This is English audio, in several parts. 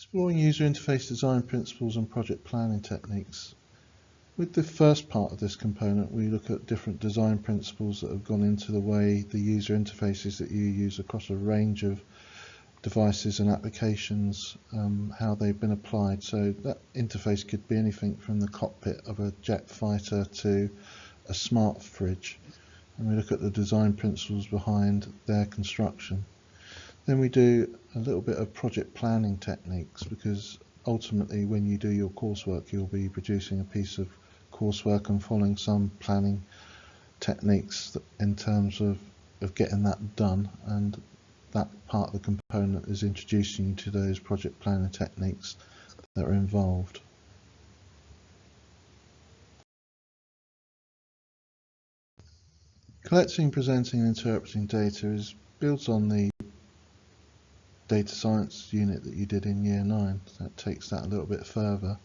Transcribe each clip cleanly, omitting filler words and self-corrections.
Exploring user interface design principles and project planning techniques. With the first part of this component, we look at different design principles that have gone into the way the user interfaces that you use across a range of devices and applications, how they've been applied. So that interface could be anything from the cockpit of a jet fighter to a smart fridge. And we look at the design principles behind their construction. Then we do a little bit of project planning techniques, because ultimately when you do your coursework you'll be producing a piece of coursework and following some planning techniques in terms of getting that done, and that part of the component is introducing you to those project planning techniques that are involved. Collecting, presenting and interpreting data builds on the data science unit that you did in year 9. That takes that a little bit further,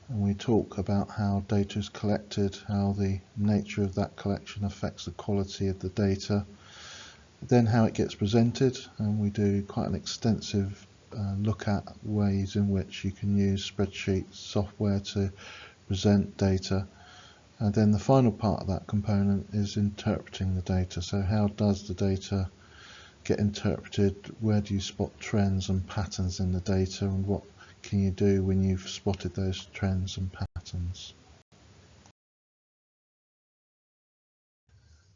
and we talk about how data is collected, how the nature of that collection affects the quality of the data, then how it gets presented, and we do quite an extensive look at ways in which you can use spreadsheet software to present data. And then the final part of that component is interpreting the data. So how does the data get interpreted? Where do you spot trends and patterns in the data, and what can you do when you've spotted those trends and patterns?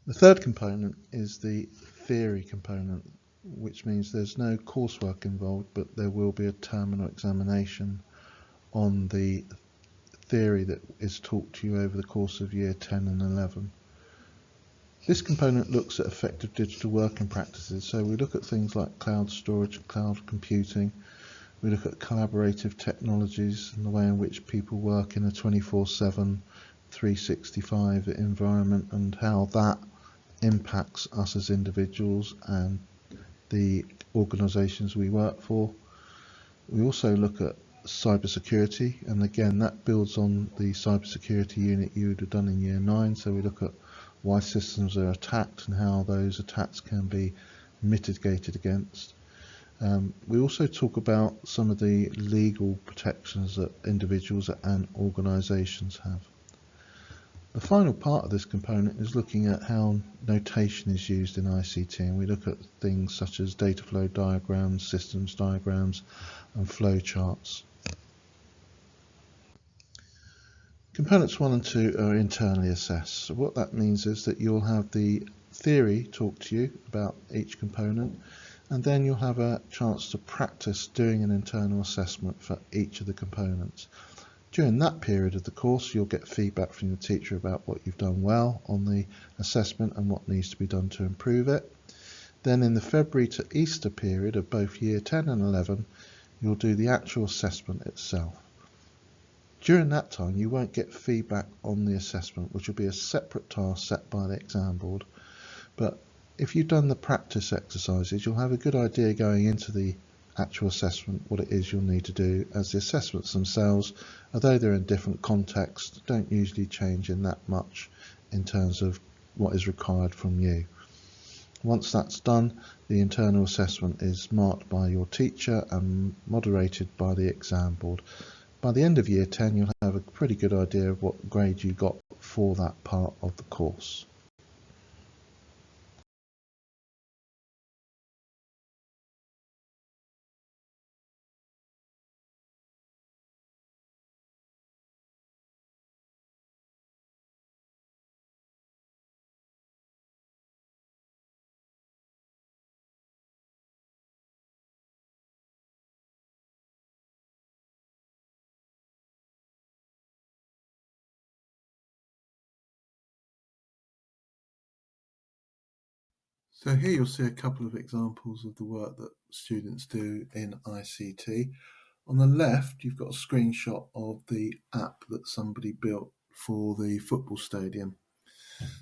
The third component is the theory component, which means there's no coursework involved, but there will be a terminal examination on the theory that is taught to you over the course of year 10 and 11. This component looks at effective digital working practices, so we look at things like cloud storage and cloud computing. We look at collaborative technologies and the way in which people work in a 24/7, 365 environment, and how that impacts us as individuals and the organisations we work for. We also look at cybersecurity, and again that builds on the cybersecurity unit you would have done in year 9. So we look at why systems are attacked and how those attacks can be mitigated against. We also talk about some of the legal protections that individuals and organisations have. The final part of this component is looking at how notation is used in ICT, and we look at things such as data flow diagrams, systems diagrams and flow charts. Components 1 and 2 are internally assessed. So what that means is that you'll have the theory talk to you about each component, and then you'll have a chance to practice doing an internal assessment for each of the components. During that period of the course you'll get feedback from your teacher about what you've done well on the assessment and what needs to be done to improve it. Then in the February to Easter period of both year 10 and 11 you'll do the actual assessment itself. During that time you won't get feedback on the assessment, which will be a separate task set by the exam board, but if you've done the practice exercises you'll have a good idea going into the actual assessment what it is you'll need to do, as the assessments themselves, although they're in different contexts, don't usually change in that much in terms of what is required from you. Once that's done, the internal assessment is marked by your teacher and moderated by the exam board. By the end of year 10 you'll have a pretty good idea of what grade you got for that part of the course. So here you'll see a couple of examples of the work that students do in ICT. On the left you've got a screenshot of the app that somebody built for the football stadium.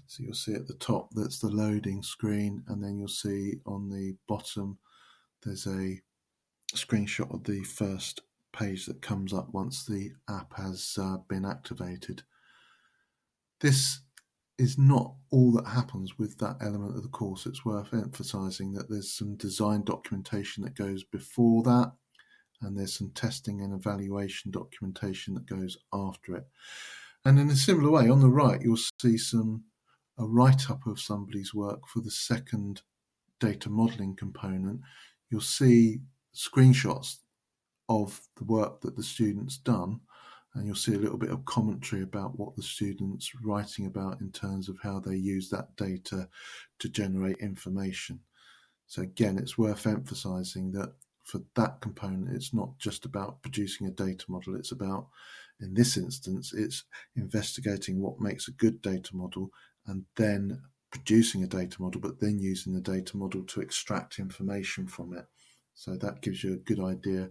So you'll see at the top that's the loading screen, and then you'll see on the bottom there's a screenshot of the first page that comes up once the app has been activated. This is not all that happens with that element of the course. It's worth emphasising that there's some design documentation that goes before that, and there's some testing and evaluation documentation that goes after it. And in a similar way, on the right, you'll see a write-up of somebody's work for the second data modeling component. You'll see screenshots of the work that the student's done, and you'll see a little bit of commentary about what the student's writing about in terms of how they use that data to generate information. So again, it's worth emphasizing that for that component, it's not just about producing a data model. It's about, in this instance, it's investigating what makes a good data model and then producing a data model, but then using the data model to extract information from it. So that gives you a good idea,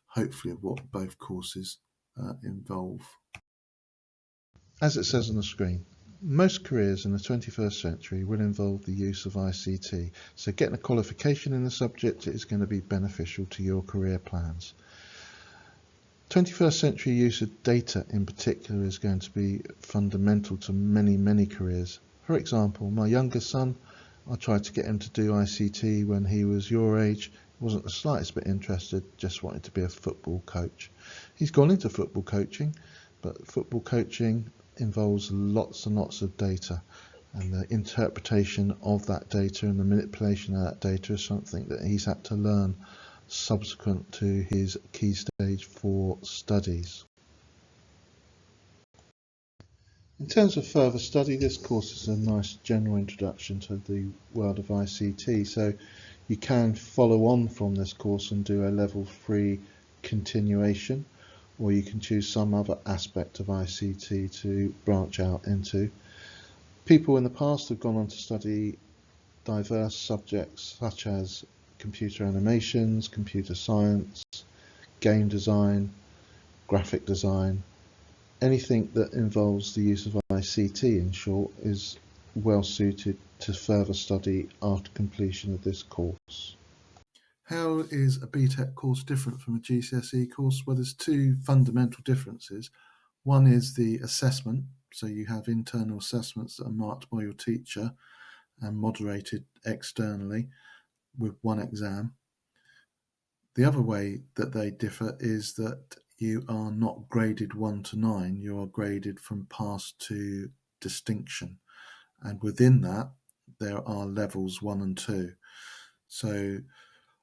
hopefully, of what both courses involve. As it says on the screen, most careers in the 21st century will involve the use of ICT, so getting a qualification in the subject is going to be beneficial to your career plans. 21st century use of data in particular is going to be fundamental to many careers. For example, my youngest son, I tried to get him to do ICT when he was your age. He wasn't the slightest bit interested, just wanted to be a football coach. He's gone into football coaching, but football coaching involves lots and lots of data, and the interpretation of that data and the manipulation of that data is something that he's had to learn subsequent to his key stage 4 studies. In terms of further study, this course is a nice general introduction to the world of ICT, so you can follow on from this course and do a level 3 continuation, or you can choose some other aspect of ICT to branch out into. People in the past have gone on to study diverse subjects such as computer animations, computer science, game design, graphic design. Anything that involves the use of ICT, in short, is well suited to further study after completion of this course. How is a BTEC course different from a GCSE course? Well, there's two fundamental differences. One is the assessment, so you have internal assessments that are marked by your teacher and moderated externally with one exam. The other way that they differ is that you are not graded 1 to 9, you are graded from pass to distinction, and within that there are levels 1 and 2. So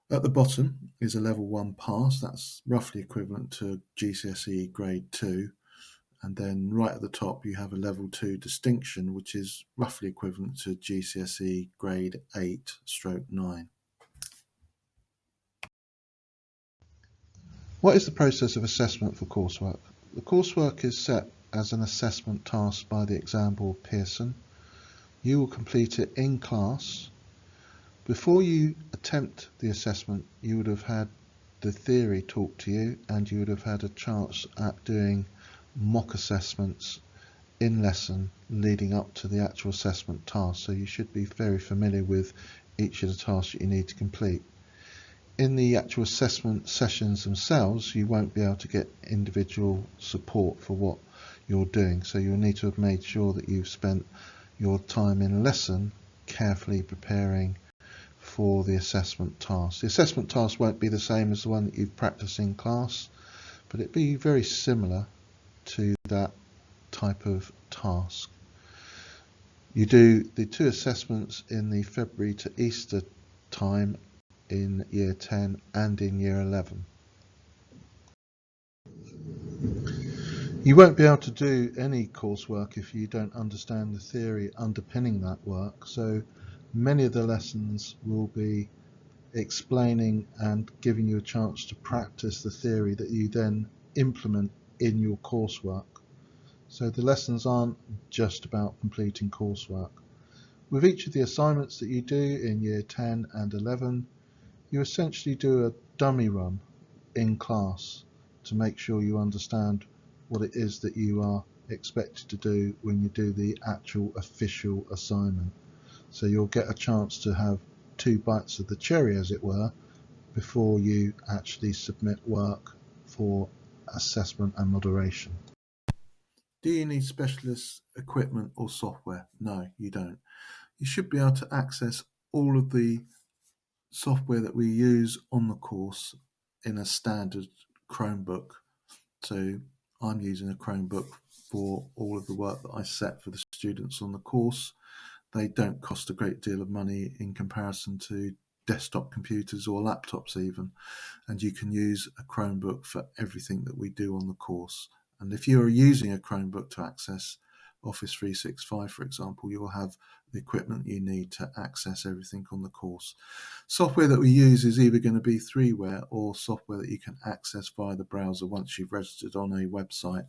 at the bottom is a level 1 pass, that's roughly equivalent to GCSE grade 2, and then right at the top you have a level 2 distinction, which is roughly equivalent to GCSE grade 8/9. What is the process of assessment for coursework? The coursework is set as an assessment task by the exam board Pearson. You will complete it in class. Before you attempt the assessment, you would have had the theory taught to you, and you would have had a chance at doing mock assessments in lesson leading up to the actual assessment task. So you should be very familiar with each of the tasks that you need to complete. In the actual assessment sessions themselves, you won't be able to get individual support for what you're doing, so you'll need to have made sure that you've spent your time in lesson carefully preparing for the assessment task. The assessment task won't be the same as the one that you've practiced in class, but it'll be very similar to that type of task. You do the 2 assessments in the February to Easter time in year 10 and in year 11. You won't be able to do any coursework if you don't understand the theory underpinning that work, so many of the lessons will be explaining and giving you a chance to practice the theory that you then implement in your coursework. So the lessons aren't just about completing coursework. With each of the assignments that you do in year 10 and 11, you essentially do a dummy run in class to make sure you understand what it is that you are expected to do when you do the actual official assignment. So you'll get a chance to have 2 bites of the cherry, as it were, before you actually submit work for assessment and moderation. Do you need specialist equipment or software? No, you don't. You should be able to access all of the software that we use on the course in a standard Chromebook. So I'm using a Chromebook for all of the work that I set for the students on the course. They don't cost a great deal of money in comparison to desktop computers or laptops even, and you can use a Chromebook for everything that we do on the course. And if you are using a Chromebook to access Office 365, for example, you will have the equipment you need to access everything on the course. Software that we use is either going to be freeware or software that you can access via the browser once you've registered on a website.